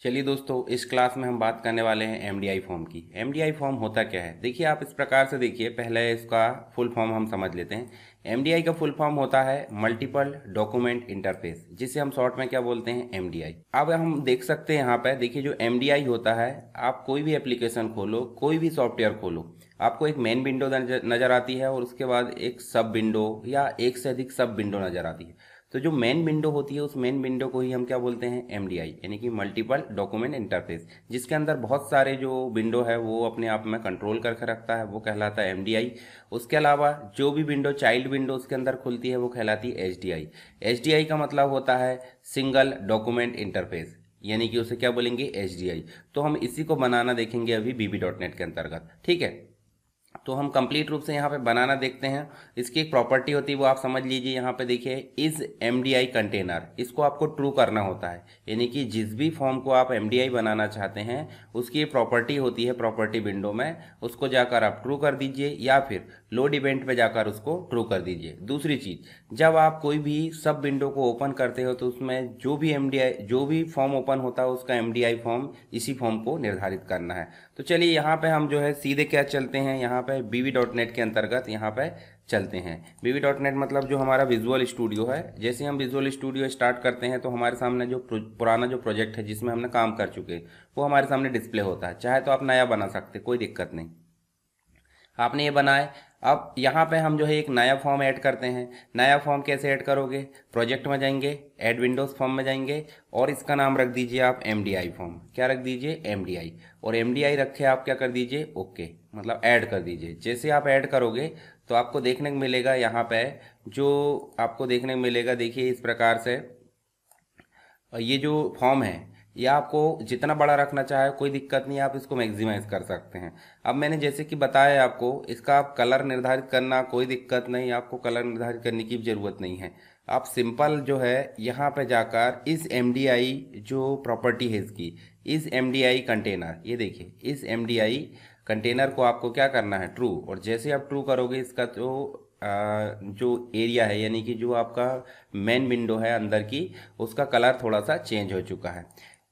चलिए दोस्तों, इस क्लास में हम बात करने वाले हैं एमडीआई फॉर्म की। एमडीआई फॉर्म होता क्या है? देखिए, आप इस प्रकार से देखिए, पहले इसका फुल फॉर्म हम समझ लेते हैं। एमडीआई का फुल फॉर्म होता है मल्टीपल डॉक्यूमेंट इंटरफेस, जिसे हम शॉर्ट में क्या बोलते हैं, एमडीआई। अब हम देख सकते हैं यहाँ पे, देखिए जो एमडीआई होता है, आप कोई भी एप्लीकेशन खोलो, कोई भी सॉफ्टवेयर खोलो, आपको एक मेन विंडो नजर आती है और उसके बाद एक सब विंडो या एक से अधिक सब विंडो नजर आती है। तो जो मेन विंडो होती है, उस मेन विंडो को ही हम क्या बोलते हैं, एमडीआई, यानी कि मल्टीपल डॉक्यूमेंट इंटरफेस, जिसके अंदर बहुत सारे जो विंडो है वो अपने आप में कंट्रोल करके रखता है, वो कहलाता है एमडीआई। उसके अलावा जो भी विंडो चाइल्ड विंडो उसके अंदर खुलती है वो कहलाती है एचडीआई। एचडीआई का मतलब होता है सिंगल डॉक्यूमेंट इंटरफेस, यानी कि उसे क्या बोलेंगे, एचडीआई। तो हम इसी को बनाना देखेंगे अभी VB.NET के अंतर्गत, ठीक है। तो हम कंप्लीट रूप से यहाँ पे बनाना देखते हैं। इसकी एक प्रॉपर्टी होती है, वो आप समझ लीजिए। यहाँ पे देखिए, इज एमडीआई कंटेनर, इसको आपको ट्रू करना होता है, यानी कि जिस भी फॉर्म को आप एमडीआई बनाना चाहते हैं उसकी ये प्रॉपर्टी होती है प्रॉपर्टी विंडो में, उसको जाकर आप ट्रू कर दीजिए या फिर लोड इवेंट पे जाकर उसको ट्रू कर दीजिए। दूसरी चीज, जब आप कोई भी सब विंडो को ओपन करते हो तो उसमें जो भी एमडीआई, जो भी फॉर्म ओपन होता है उसका एमडीआई फॉर्म, इसी फॉर्म को निर्धारित करना है। तो चलिए यहाँ पे हम जो है सीधे क्या चलते हैं, यहाँ पे VB.NET के अंतर्गत यहाँ पे चलते हैं। VB.NET मतलब जो हमारा विजुअल स्टूडियो है। जैसे हम विजुअल स्टूडियो स्टार्ट करते हैं तो हमारे सामने जो पुराना जो प्रोजेक्ट है जिसमें हमने काम कर चुके हैं वो हमारे सामने डिस्प्ले होता है। चाहे तो आप नया बना सकते, कोई दिक्कत नहीं। आपने ये बनाए, अब यहाँ पे हम जो है एक नया फॉर्म ऐड करते हैं। नया फॉर्म कैसे ऐड करोगे? प्रोजेक्ट में जाएंगे, ऐड विंडोज फॉर्म में जाएंगे और इसका नाम रख दीजिए आप एमडीआई फॉर्म। क्या रख दीजिए? एमडीआई। और एमडीआई रखे आप क्या कर दीजिए, ओके, मतलब ऐड कर दीजिए। जैसे आप ऐड करोगे तो आपको देखने को मिलेगा, यहाँ पे जो आपको देखने को मिलेगा, देखिए इस प्रकार से ये जो फॉर्म है ये आपको जितना बड़ा रखना चाहे कोई दिक्कत नहीं, आप इसको मैक्सिमाइज कर सकते हैं। अब मैंने जैसे कि बताया आपको, इसका आप कलर निर्धारित करना, कोई दिक्कत नहीं, आपको कलर निर्धारित करने की ज़रूरत नहीं है। आप सिंपल जो है यहाँ पे जाकर इस एमडीआई जो प्रॉपर्टी है इसकी, इस एमडीआई कंटेनर, ये देखिए इस एमडीआई कंटेनर को आपको क्या करना है, ट्रू। और जैसे आप ट्रू करोगे इसका जो एरिया है, यानी कि जो आपका मेन विंडो है अंदर की, उसका कलर थोड़ा सा चेंज हो चुका है।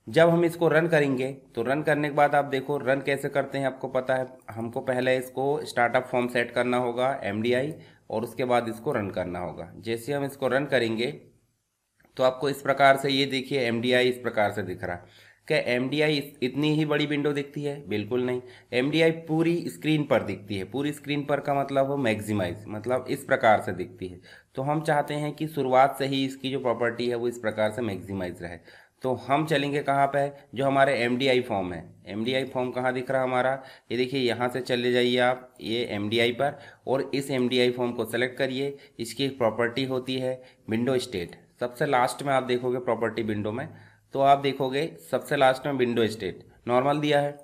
जब हम इसको रन करेंगे तो रन करने के बाद आप देखो रन कैसे करते हैं, आपको पता है। हमको पहले इसको स्टार्टअप फॉर्म सेट करना होगा एमडीआई, और उसके बाद इसको रन करना होगा। जैसे हम इसको रन करेंगे तो आपको इस प्रकार से, ये देखिए एमडीआई इस प्रकार से दिख रहा है। क्या एमडीआई इतनी ही बड़ी विंडो दिखती है? बिल्कुल नहीं। एमडीआई पूरी स्क्रीन पर दिखती है। पूरी स्क्रीन पर का मतलब हो मैक्सिमाइज, मतलब इस प्रकार से दिखती है। तो हम चाहते हैं कि शुरुआत से ही इसकी जो प्रॉपर्टी है वो इस प्रकार से मैक्सिमाइज रहे। तो हम चलेंगे कहाँ पे, जो हमारे एमडीआई फॉर्म है। एमडीआई फॉर्म कहाँ दिख रहा है हमारा, ये देखिए, यहाँ से चले जाइए आप ये एमडीआई पर और इस एमडीआई फॉर्म को सेलेक्ट करिए। इसकी एक प्रॉपर्टी होती है विंडो स्टेट। सबसे लास्ट में आप देखोगे प्रॉपर्टी विंडो में, तो आप देखोगे सबसे लास्ट में विंडो स्टेट नॉर्मल दिया है।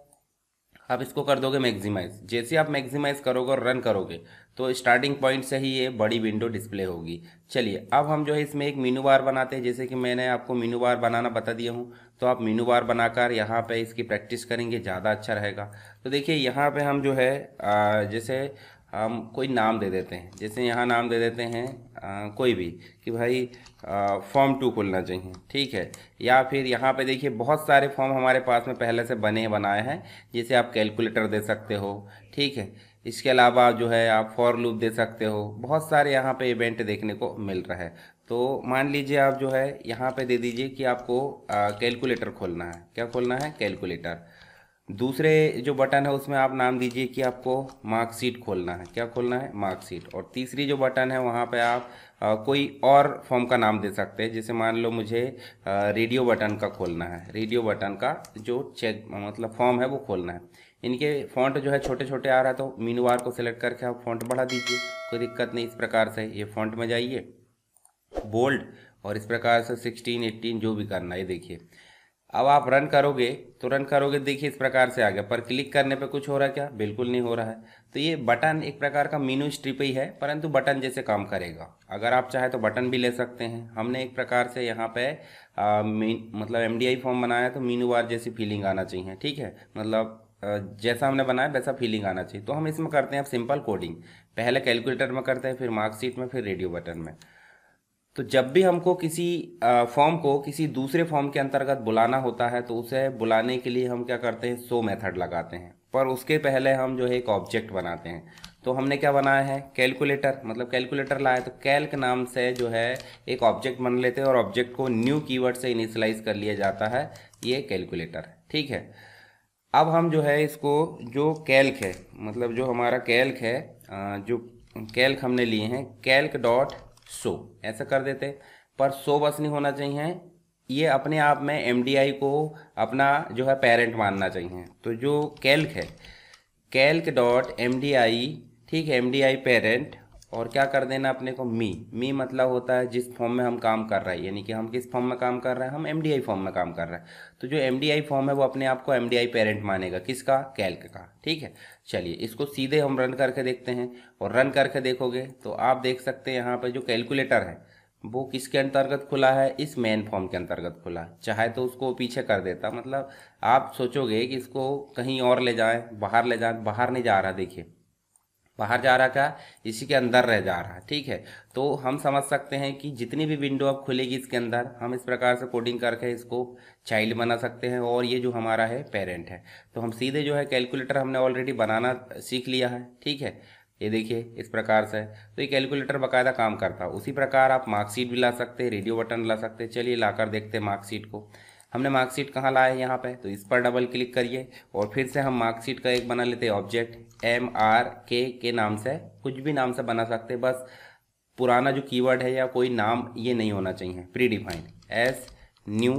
आप इसको कर दोगे मैक्सिमाइज। जैसे आप मैक्सिमाइज करोगे और रन करोगे तो स्टार्टिंग पॉइंट से ही ये बड़ी विंडो डिस्प्ले होगी। चलिए अब हम जो है इसमें एक मीनू बार बनाते हैं। जैसे कि मैंने आपको मीनू बार बनाना बता दिया हूँ, तो आप मीनू बार बनाकर यहाँ पे इसकी प्रैक्टिस करेंगे, ज़्यादा अच्छा रहेगा। तो देखिए यहाँ पे हम जो है जैसे हम कोई नाम दे देते हैं। जैसे यहाँ नाम दे देते हैं कोई भी, कि भाई फॉर्म 2 खुलना चाहिए, ठीक है। या फिर यहाँ पे देखिए बहुत सारे फॉर्म हमारे पास में पहले से बने बनाए हैं। जैसे आप कैलकुलेटर दे सकते हो, ठीक है। इसके अलावा जो है आप फॉर लूप दे सकते हो। बहुत सारे यहाँ पे इवेंट देखने को मिल रहा है। तो मान लीजिए आप जो है यहाँ पे दे दीजिए कि आपको कैलकुलेटर खोलना है। क्या खोलना है? कैलकुलेटर। दूसरे जो बटन है उसमें आप नाम दीजिए कि आपको मार्कशीट खोलना है। क्या खोलना है? मार्कशीट। और तीसरी जो बटन है वहाँ पे आप कोई और फॉर्म का नाम दे सकते हैं। जैसे मान लो मुझे रेडियो बटन का खोलना है। रेडियो बटन का जो चेक मतलब फॉर्म है वो खोलना है। इनके फॉन्ट जो है छोटे छोटे आ रहा है, तो मीनू बार को सिलेक्ट करके आप फॉन्ट बढ़ा दीजिए, कोई दिक्कत नहीं। इस प्रकार से ये फॉन्ट में जाइए, बोल्ड, और इस प्रकार से 16 18 जो भी करना है, ये देखिए। अब आप रन करोगे तो रन करोगे, देखिए इस प्रकार से आ गया। पर क्लिक करने पे कुछ हो रहा है क्या? बिल्कुल नहीं हो रहा है। तो ये बटन एक प्रकार का मीनू स्ट्रिप ही है, परंतु बटन जैसे काम करेगा। अगर आप चाहे तो बटन भी ले सकते हैं। हमने एक प्रकार से यहाँ पे मतलब एमडीआई फॉर्म बनाया तो मीनू बार जैसी फीलिंग आना चाहिए, ठीक है। मतलब जैसा हमने बनाया वैसा फीलिंग आना चाहिए। तो हम इसमें करते हैं अब सिंपल कोडिंग। पहले कैलकुलेटर में करते हैं, फिर मार्कशीट में, फिर रेडियो बटन में। तो जब भी हमको किसी फॉर्म को किसी दूसरे फॉर्म के अंतर्गत बुलाना होता है तो उसे बुलाने के लिए हम क्या करते हैं, शो मेथड लगाते हैं। पर उसके पहले हम जो है एक ऑब्जेक्ट बनाते हैं। तो हमने क्या बनाया है, कैलकुलेटर, मतलब कैलकुलेटर लाया, तो कैल्क नाम से जो है एक ऑब्जेक्ट बना लेते हैं और ऑब्जेक्ट को न्यू कीवर्ड से इनिशियलाइज कर लिया जाता है, ये कैलकुलेटर। ठीक है, अब हम जो है इसको, जो कैल्क है, मतलब जो हमारा कैल्क है, जो कैल्क हमने लिए हैं, कैल्क डॉट शो ऐसा कर देते। पर शो बस नहीं होना चाहिए, ये अपने आप में एमडीआई को अपना जो है पेरेंट मानना चाहिए। तो जो कैल्क है, कैल्क डॉट एमडीआई, ठीक है, एमडीआई पेरेंट, और क्या कर देना अपने को, मी मतलब होता है जिस फॉर्म में हम काम कर रहे हैं, यानी कि हम किस फॉर्म में काम कर रहे हैं, हम एमडीआई फॉर्म में काम कर रहे हैं। तो जो एमडीआई फॉर्म है वो अपने आप को एमडीआई पेरेंट मानेगा, किसका, कैल्क का। ठीक है, चलिए इसको सीधे हम रन करके देखते हैं। और रन करके देखोगे तो आप देख सकते हैं यहाँ पे जो कैलकुलेटर है वो किसके अंतर्गत खुला है, इस मेन फॉर्म के अंतर्गत खुला है। चाहे तो उसको पीछे कर देता, मतलब आप सोचोगे कि इसको कहीं और ले जाएं, बाहर ले जाएं, बाहर नहीं जा रहा, देखिए बाहर जा रहा, क्या, इसी के अंदर रह जा रहा है। ठीक है, तो हम समझ सकते हैं कि जितनी भी विंडो अब खुलेगी इसके अंदर, हम इस प्रकार से कोडिंग करके इसको चाइल्ड बना सकते हैं, और ये जो हमारा है पेरेंट है। तो हम सीधे जो है कैलकुलेटर हमने ऑलरेडी बनाना सीख लिया है। ठीक है, ये देखिए इस प्रकार से, तो ये कैलकुलेटर बाकायदा काम करता है। उसी प्रकार आप मार्कशीट भी ला सकते हैं, रेडियो बटन ला सकते हैं। चलिए लाकर देखते हैं मार्कशीट को। हमने मार्कशीट कहाँ लाया है, यहाँ पे, तो इस पर डबल क्लिक करिए और फिर से हम मार्कशीट का एक बना लेते हैं ऑब्जेक्ट, MRK के नाम से, कुछ भी नाम से बना सकते हैं, बस पुराना जो कीवर्ड है या कोई नाम ये नहीं होना चाहिए, pre defined, S new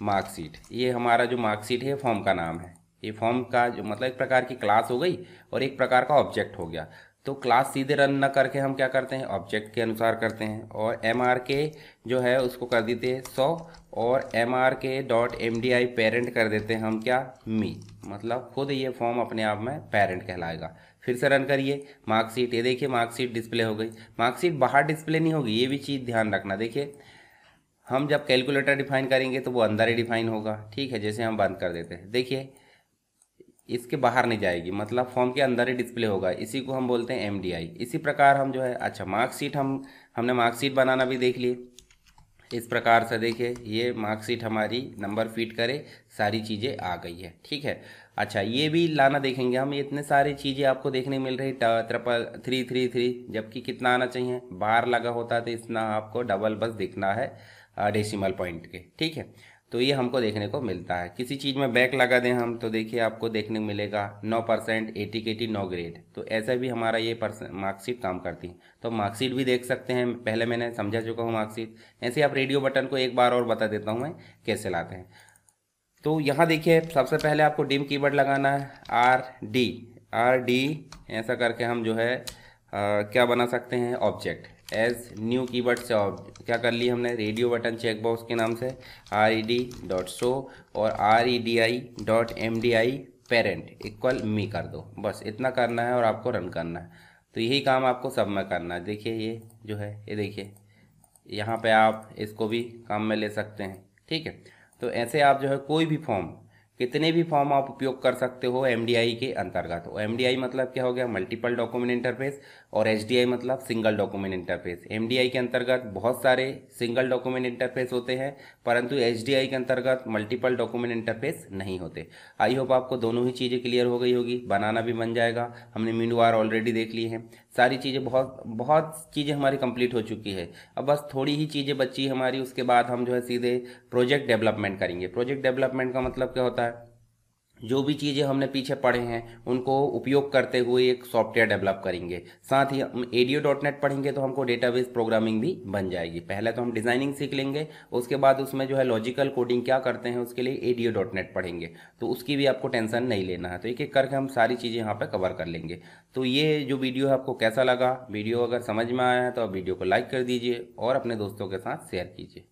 marksheet. ये हमारा जो मार्कशीट है फॉर्म का नाम है। ये फॉर्म का जो मतलब एक प्रकार की क्लास हो गई और एक प्रकार का ऑब्जेक्ट हो गया। तो क्लास सीधे रन न करके हम क्या करते हैं, ऑब्जेक्ट के अनुसार करते हैं, और MRK जो है उसको कर देते हैं 100, और MRK डॉट MDI पेरेंट कर देते हैं हम क्या, मी, मतलब खुद ये फॉर्म अपने आप में पेरेंट कहलाएगा। फिर से रन करिए मार्कशीट, ये देखिए मार्कशीट डिस्प्ले हो गई। मार्कशीट बाहर डिस्प्ले नहीं होगी, ये भी चीज़ ध्यान रखना। देखिए हम जब कैलकुलेटर डिफाइन करेंगे तो वो अंदर ही डिफाइन होगा। ठीक है, जैसे हम बंद कर देते हैं, देखिए इसके बाहर नहीं जाएगी, मतलब फॉर्म के अंदर ही डिस्प्ले होगा, इसी को हम बोलते हैं एमडीआई। इसी प्रकार हम जो है, अच्छा मार्कशीट हमने मार्कशीट बनाना भी देख लिए इस प्रकार से। देखिए ये मार्कशीट हमारी नंबर फीट करे, सारी चीज़ें आ गई है। ठीक है, अच्छा ये भी लाना देखेंगे हम, इतने सारी चीज़ें आपको देखने मिल रही, 333, जबकि कितना आना चाहिए, बाहर लगा होता तो इतना आपको डबल बस दिखना है डेसिमल पॉइंट के। ठीक है, तो ये हमको देखने को मिलता है। किसी चीज़ में बैक लगा दें हम तो देखिए आपको देखने को मिलेगा 9%, 80 के 80 9 ग्रेड। तो ऐसा भी हमारा ये मार्कशीट काम करती है। तो मार्कशीट भी देख सकते हैं, पहले मैंने समझा चुका हूँ मार्कशीट। ऐसे आप रेडियो बटन को एक बार और बता देता हूँ मैं कैसे लाते हैं। तो यहाँ देखिए सबसे पहले आपको डिम कीवर्ड लगाना है, RD ऐसा करके हम जो है क्या बना सकते हैं, ऑब्जेक्ट, एज न्यू कीवर्ड से क्या कर लिया हमने, रेडियो बटन चेक बॉक्स के नाम से RED.show और REDI.MDI पेरेंट इक्वल मी कर दो। बस इतना करना है और आपको रन करना है। तो यही काम आपको सब में करना है। देखिए ये जो है, ये देखिए यहाँ पे आप इसको भी काम में ले सकते हैं। ठीक है, तो ऐसे आप जो है कोई भी फॉर्म, कितने भी फॉर्म आप उपयोग कर सकते हो एमडीआई के अंतर्गत। एमडीआई मतलब क्या हो गया, मल्टीपल डॉक्यूमेंट इंटरफेस, और एचडीआई मतलब सिंगल डॉक्यूमेंट इंटरफेस। एमडीआई के अंतर्गत बहुत सारे सिंगल डॉक्यूमेंट इंटरफेस होते हैं, परंतु एचडीआई के अंतर्गत मल्टीपल डॉक्यूमेंट इंटरफेस नहीं होते। आई होप आपको दोनों ही चीज़ें क्लियर हो गई होगी, बनाना भी बन जाएगा। हमने मीनवार ऑलरेडी देख ली हैं, सारी चीज़ें, बहुत चीज़ें हमारी कंप्लीट हो चुकी है। अब बस थोड़ी ही चीज़ें बची हमारी, उसके बाद हम जो है सीधे प्रोजेक्ट डेवलपमेंट करेंगे। प्रोजेक्ट डेवलपमेंट का मतलब क्या होता है, जो भी चीज़ें हमने पीछे पढ़े हैं उनको उपयोग करते हुए एक सॉफ्टवेयर डेवलप करेंगे। साथ ही हम ADO.NET पढ़ेंगे तो हमको डेटाबेस प्रोग्रामिंग भी बन जाएगी। पहले तो हम डिज़ाइनिंग सीख लेंगे, उसके बाद उसमें जो है लॉजिकल कोडिंग क्या करते हैं उसके लिए ADO.NET पढ़ेंगे, तो उसकी भी आपको टेंशन नहीं लेना है। तो एक एक करके हम सारी चीज़ें यहाँ पर कवर कर लेंगे। तो ये जो वीडियो है आपको कैसा लगा, वीडियो अगर समझ में आया है तो आप वीडियो को लाइक कर दीजिए और अपने दोस्तों के साथ शेयर कीजिए।